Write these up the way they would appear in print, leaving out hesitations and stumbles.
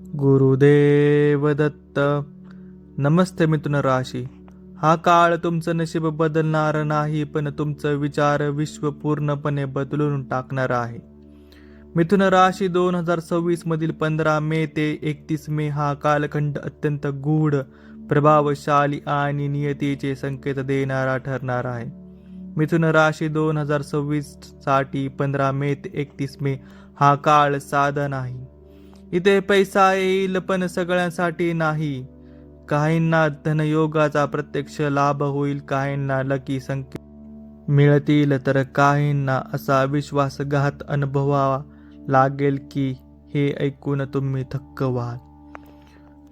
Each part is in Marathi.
गुरुदेव दत्त. नमस्ते मिथुन राशी. हा काळ तुमचं नशीब बदलणार नाही, पण तुमचं विचार विश्व पूर्णपणे बदलून टाकणार आहे. मिथुन राशी 2026 मधील 15 मे ते 31 मे हा कालखंड अत्यंत गूढ, प्रभावशाली आणि नियतीचे संकेत देणारा ठरणार आहे. मिथुन राशी 2026 साठी 15 मे ते 31 मे हा काळ साधा नाही. इथे पैसा येईल, पण सगळ्यांसाठी नाही. काहींना धनयोगाचा प्रत्यक्ष लाभ होईल, काहींना लकी संकेत मिळतील, तर काहींना असा विश्वासघात अनुभवावा लागेल की हे ऐकून तुम्ही थक्क व्हाल.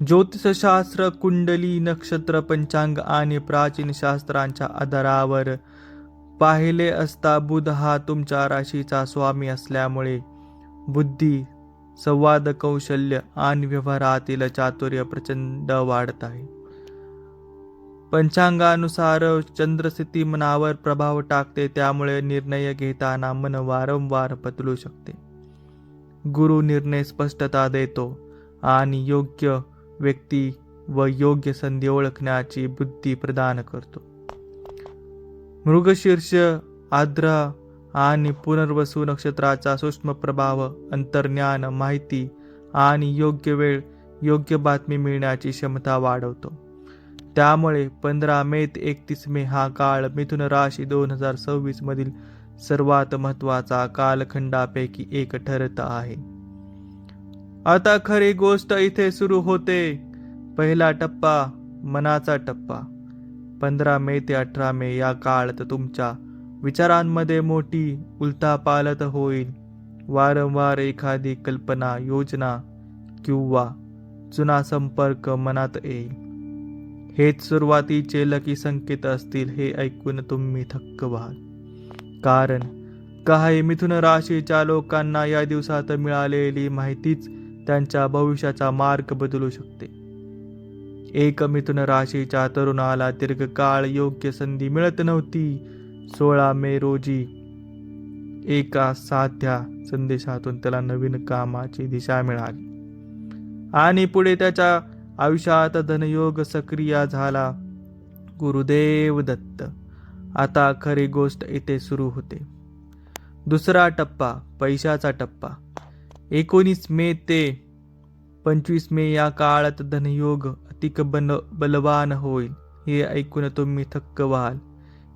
ज्योतिषशास्त्र, कुंडली, नक्षत्र, पंचांग आणि प्राचीन शास्त्रांच्या आधारावर पाहिले असता बुध हा तुमच्या राशीचा स्वामी असल्यामुळे बुद्धी, संवाद कौशल्य आणि व्यवहारातील चातुर्य प्रचंड वाढत आहे. पंचांगानुसार चंद्रस्थिती मनावर प्रभाव टाकते, त्यामुळे निर्णय घेताना मन वारंवार बदलू शकते. गुरु निर्णय स्पष्टता देतो आणि योग्य व्यक्ती व योग्य संधी ओळखण्याची बुद्धी प्रदान करतो. मृगशीर्ष, आर्द्रा आणि पुनर्वसू नक्षत्राचा सूक्ष्म प्रभाव अंतर्ज्ञान, माहिती आणि योग्य वेळ, योग्य बातमी मिळण्याची क्षमता वाढवतो. त्यामुळे 15 मे ते 31 मे हा काळ मिथुन राशी 2026 मधील सर्वात महत्वाचा कालखंडापैकी एक ठरत आहे. आता खरी गोष्ट इथे सुरू होते. पहिला टप्पा, मनाचा टप्पा. 15 मे ते 18 मे या काळात तुमच्या विचारांमध्ये मोठी उलथापालथ होईल. वारंवार एखादी कल्पना, योजना किंवा जुना संपर्क मनात येईल. हेच सुरुवातीचे लकी संकेत असतील, हे ऐकून तुम्ही थक्क व्हाल. कारण काही मिथुन राशीच्या लोकांना या दिवसात मिळालेली माहितीच त्यांच्या भविष्याचा मार्ग बदलू शकते. एक मिथुन राशीच्या तरुणाला दीर्घकाळ योग्य संधी मिळत नव्हती. 16 मे रोजी एका साध्या संदेशातून त्याला नवीन कामाची दिशा मिळाली आणि पुढे त्याच्या आयुष्यात धनयोग सक्रिय झाला. गुरुदेव दत्त. आता खरी गोष्ट इथे सुरू होते. दुसरा टप्पा, पैशाचा टप्पा. 19 मे ते 25 मे या काळात धनयोग अधिक बलवान होईल. हे ऐकून तुम्ही थक्क व्हाल.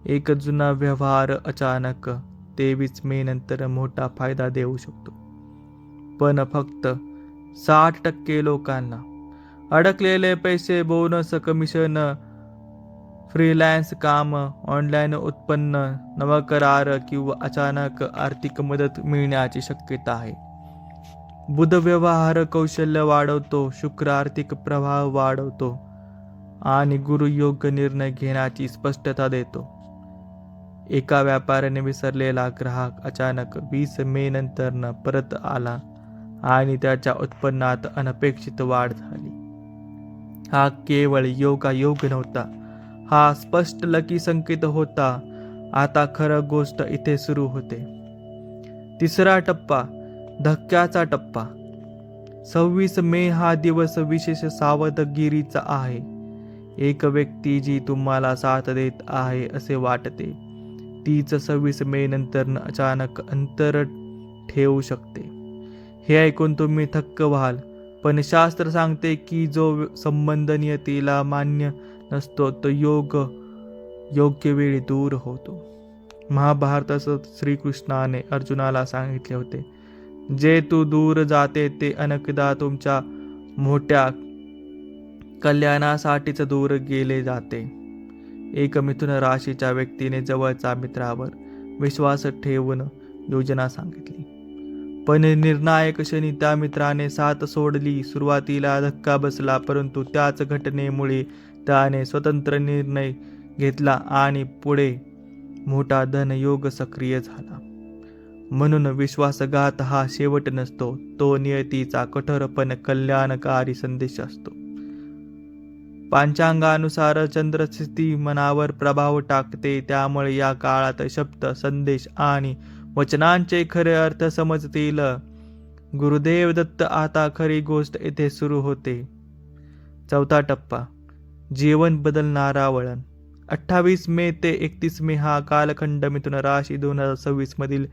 एक जुना व्यवहार अचानक 23 मे नंतर मोठा फायदा देऊ शकतो, पण फक्त 60% लोकांना. अडकलेले पैसे, बोनस, कमिशन, फ्रीलान्स काम, ऑनलाईन उत्पन्न, नवकरार किंवा अचानक आर्थिक मदत मिळण्याची शक्यता आहे. बुध व्यवहार कौशल्य वाढवतो, शुक्र आर्थिक प्रभाव वाढवतो आणि गुरु योग्य निर्णय घेण्याची स्पष्टता देतो. एका व्यापाऱ्याने विसरलेला ग्राहक अचानक 20 मे नंतर परत आला आणि त्याच्या उत्पन्नात अनपेक्षित वाढ झाली. हा केवळ योगायोग नव्हता, हा स्पष्ट लकी संकेत होता. आता खरं गोष्ट इथे सुरू होते. तिसरा टप्पा, धक्क्याचा टप्पा. 26 मे हा दिवस विशेष सावधगिरीचा आहे. एक व्यक्ती जी तुम्हाला साथ देत आहे असे वाटते, तीच 26 मे नंतर अचानक अंतर ठेवू शकते. हे ऐकून तुम्ही थक्क व्हाल, पण शास्त्र सांगते की जो संबंध नियतीला मान्य नसतो तो योग्य वेळी दूर होतो. महाभारतात श्रीकृष्णाने अर्जुनाला सांगितले होते, जे तू दूर जाते ते अनेकदा तुमच्या मोठ्या कल्याणासाठीच दूर गेले जाते. एक मिथुन राशीच्या व्यक्तीने जवळच्या मित्रावर विश्वास ठेवून योजना सांगितली, पण निर्णायक क्षणी त्या मित्राने साथ सोडली. सुरुवातीला धक्का बसला, परंतु त्याच घटनेमुळे त्याने स्वतंत्र निर्णय घेतला आणि पुढे मोठा धनयोग सक्रिय झाला. म्हणून विश्वासघात हा शेवट नसतो, तो नियतीचा कठोर पण कल्याणकारी संदेश असतो. पंचांगानुसार चंद्रस्थिती मनावर प्रभाव टाकते, त्यामुळे या काळात शब्द, संदेश आणि वचनांचे खरे अर्थ समजतील. गुरुदेव दत्त. आता खरी गोष्ट येथे सुरू होते. चौथा टप्पा, जीवन बदलणारा वळण. 28 मे ते 31 मे हा कालखंड मिथुन राशी 2026 मधील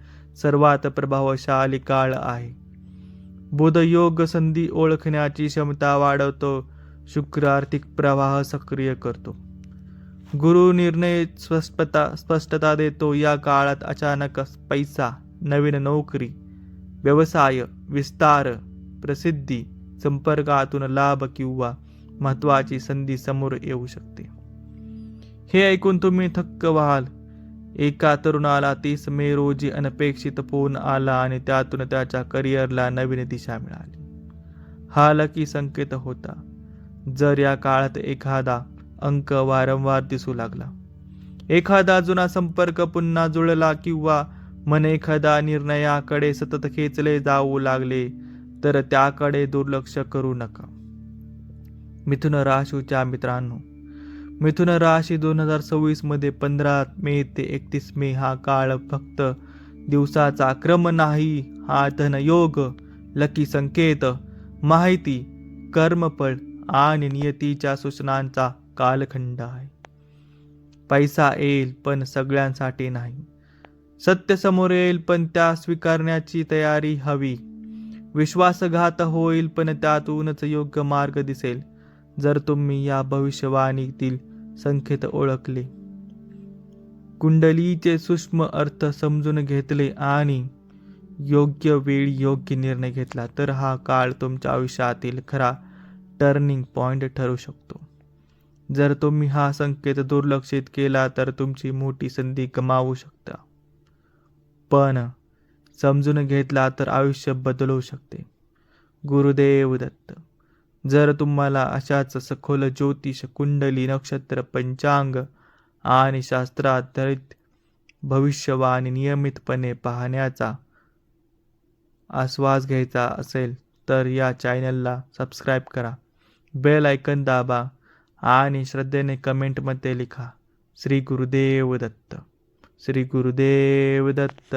सर्वात प्रभावशाली काळ आहे. बुध योग संधी ओळखण्याची क्षमता वाढवतो. शुक्र आर्थिक प्रवाह सक्रिय करतो. गुरु निर्णय स्पष्टता देतो. या काळात अचानक पैसा, नवीन नोकरी, व्यवसाय विस्तार, प्रसिद्धी, संपर्कातून लाभ किंवा महत्वाची संधी समोर येऊ शकते. हे ऐकून तुम्ही थक्क व्हाल. एका तरुणाला 30 मे रोजी अनपेक्षित फोन आला आणि त्यातून त्याच्या करिअरला नवीन दिशा मिळाली. हा लकी संकेत होता. जर या काळात एखादा अंक वारंवार दिसू लागला, एखादा जुना संपर्क पुन्हा जुळला किंवा मन एखाद्या निर्णयाकडे सतत खेचले जाऊ लागले, तर त्याकडे दुर्लक्ष करू नका. मिथुन राशीच्या मित्रांनो, मिथुन राशी 2026 मध्ये 15 मे ते 31 मे हा काळ फक्त दिवसाचा क्रम नाही. हा धनयोग, लकी संकेत, माहिती, कर्मफळ आणि नियतीच्या सूचनांचा कालखंड आहे. पैसा येईल पण सगळ्यांसाठी नाही. सत्य समोर येईल पण त्या स्वीकारण्याची तयारी हवी. विश्वासघात होईल पण त्यातूनच योग्य मार्ग दिसेल. जर तुम्ही या भविष्यवाणीतील संकेत ओळखले, कुंडलीचे सूक्ष्म अर्थ समजून घेतले आणि योग्य वेळी योग्य निर्णय घेतला, तर हा काळ तुमच्या आयुष्यातील खरा टर्निंग पॉइंट ठरू शकतो. जर तुम्ही हा संकेत दुर्लक्षित केला तर तुमची मोठी संधी गमावू शकता. पण समजून घेतला तर आयुष्य बदलू शकते. गुरुदेव दत्त. जर तुम्हाला अशाच सखोल ज्योतिष, कुंडली, नक्षत्र, पंचांग आणि शास्त्राधारित भविष्यवाणी नियमितपणे पाहण्याचा आस्वाद घ्यायचा असेल तर या चॅनलला सबस्क्राईब करा, बेल आयकन दाबा आणि श्रद्धेने कमेंटमध्ये लिखा. श्री गुरुदेव दत्त. श्री गुरुदेव दत्त.